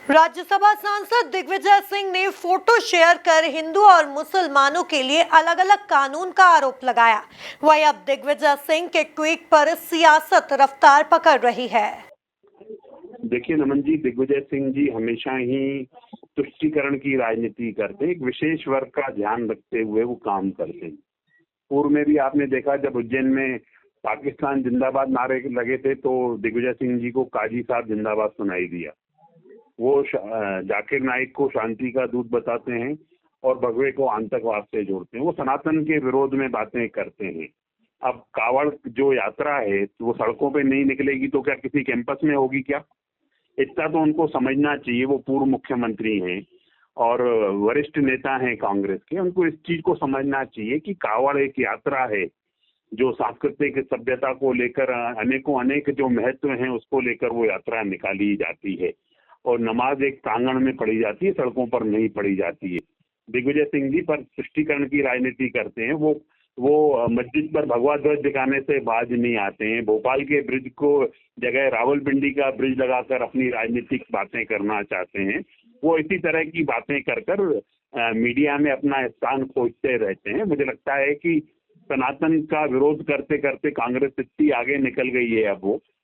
राज्यसभा सांसद दिग्विजय सिंह ने photo share कर हिंदू और मुसलमानों के लिए अलग अलग कानून का आरोप लगाया। वहीं अब दिग्विजय सिंह के ट्वीट पर सियासत रफ्तार पकड़ रही है। देखिए नमन जी, दिग्विजय सिंह जी हमेशा ही तुष्टीकरण की राजनीति करते हैं, एक विशेष वर्ग का ध्यान रखते हुए वो काम करते हैं। पूर्व में भी आपने देखा, जब उज्जैन में पाकिस्तान जिंदाबाद नारे लगे थे तो दिग्विजय सिंह जी को काजी साहब जिंदाबाद सुनाई दिया। वो जाकिर नाइक को शांति का दूत बताते हैं और भगवे को आतंकवाद से जोड़ते हैं। वो सनातन के विरोध में बातें करते हैं। अब कावड़ जो यात्रा है वो सड़कों पे नहीं निकलेगी तो क्या किसी कैंपस में होगी क्या? इतना तो उनको समझना चाहिए। वो पूर्व मुख्यमंत्री हैं और वरिष्ठ नेता हैं कांग्रेस के। उनको इस चीज को समझना चाहिए कि कावड़ एक यात्रा है जो सांस्कृतिक सभ्यता को लेकर अनेक जो महत्व हैं उसको लेकर वो यात्रा निकाली जाती है और नमाज एक प्रांगण में पढ़ी जाती है, सड़कों पर नहीं पढ़ी जाती है। दिग्विजय सिंह जी पर तुष्टीकरण की राजनीति करते हैं। वो मस्जिद पर भगवा ध्वज दिखाने से बाज नहीं आते हैं। भोपाल के ब्रिज को जगह रावलपिंडी का ब्रिज लगाकर अपनी राजनीतिक बातें करना चाहते हैं। वो इसी तरह की बातें कर मीडिया में अपना स्थान खोजते रहते हैं। मुझे लगता है कि सनातन का विरोध करते करते कांग्रेस इतनी आगे निकल गई है।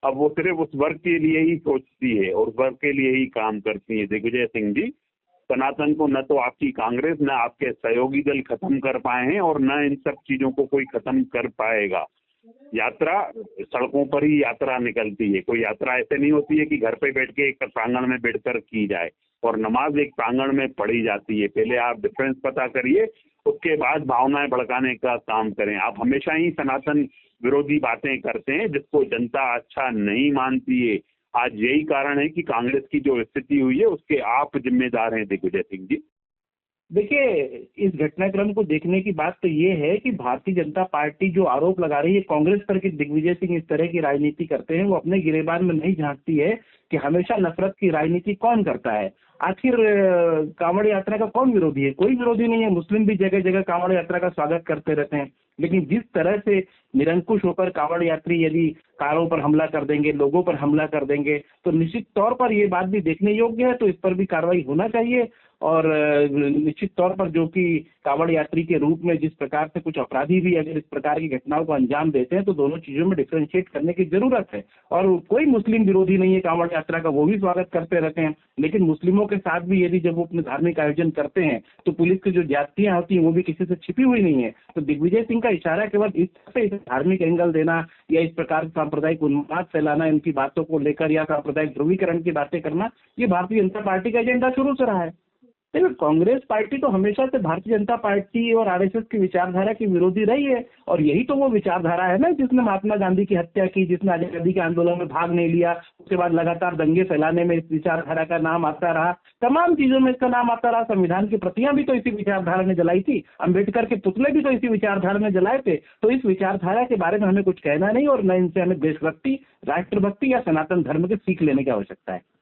अब वो सिर्फ उस वर्ग के लिए ही सोचती है और वर्ग के लिए ही काम करती है। दिग्विजय सिंह जी सनातन को न तो आपकी कांग्रेस न आपके सहयोगी दल खत्म कर पाए हैं और न इन सब चीजों को कोई खत्म कर पाएगा। यात्रा सड़कों पर ही यात्रा निकलती है। कोई यात्रा ऐसे नहीं होती है कि घर पे बैठ के एक प्रांगण में बैठकर की जाए और नमाज एक प्रांगण में पढ़ी जाती है। पहले आप डिफरेंस पता करिए, उसके बाद भावनाएं भड़काने का काम करें। आप हमेशा ही सनातन विरोधी बातें करते हैं जिसको जनता अच्छा नहीं मानती है। आज यही कारण है कि कांग्रेस की जो स्थिति हुई है उसके आप जिम्मेदार हैं दिग्विजय सिंह जी। देखिए, इस घटनाक्रम को देखने की बात तो ये है कि भारतीय जनता पार्टी जो आरोप लगा रही है कांग्रेस पर कि दिग्विजय सिंह इस तरह की राजनीति करते हैं, वो अपने गिरेबान में नहीं झांकती है कि हमेशा नफरत की राजनीति कौन करता है। आखिर कांवड़ यात्रा का कौन विरोधी है? कोई विरोधी नहीं है। मुस्लिम भी जगह जगह कांवड़ यात्रा का स्वागत करते रहते हैं, लेकिन जिस तरह से निरंकुश होकर कांवड़ यात्री यदि कारों पर हमला कर देंगे, लोगों पर हमला कर देंगे, तो निश्चित तौर पर ये बात भी देखने योग्य है। तो इस पर भी कार्रवाई होना चाहिए और निश्चित तौर पर जो कि कांवड़ यात्री के रूप में जिस प्रकार से कुछ अपराधी भी अगर इस प्रकार की घटनाओं को अंजाम देते हैं तो दोनों चीजों में डिफरेंशिएट करने की जरूरत है। और कोई मुस्लिम विरोधी नहीं है कांवड़ यात्रा का, वो भी स्वागत करते रहते हैं। लेकिन मुस्लिमों के साथ भी यदि जब वो अपने धार्मिक आयोजन करते हैं तो पुलिस की जो ज्यादतियां होती हैं वो भी किसी से छिपी हुई नहीं है। तो दिग्विजय सिंह का इशारा केवल इस तरह से धार्मिक एंगल देना या इस प्रकार सांप्रदायिक उन्माद फैलाना, इनकी बातों को लेकर या सांप्रदायिक ध्रुवीकरण की बातें करना, ये भारतीय जनता पार्टी का एजेंडा शुरू से रहा है। देखिए, कांग्रेस पार्टी तो हमेशा से भारतीय जनता पार्टी और आरएसएस की विचारधारा की विरोधी रही है और यही तो वो विचारधारा है ना जिसने महात्मा गांधी की हत्या की, जिसने आजादी के आंदोलन में भाग नहीं लिया, उसके बाद लगातार दंगे फैलाने में इस विचारधारा का नाम आता रहा, तमाम चीजों में इसका नाम आता रहा। संविधान की प्रतियां भी तो इसी विचारधारा ने जलाई थी, अम्बेडकर के पुतले भी तो इसी विचारधारा ने जलाए थे। तो इस विचारधारा के बारे में हमें कुछ कहना नहीं और न इनसे हमें देशभक्ति, राष्ट्रभक्ति या सनातन धर्म की सीख लेने की आवश्यकता है।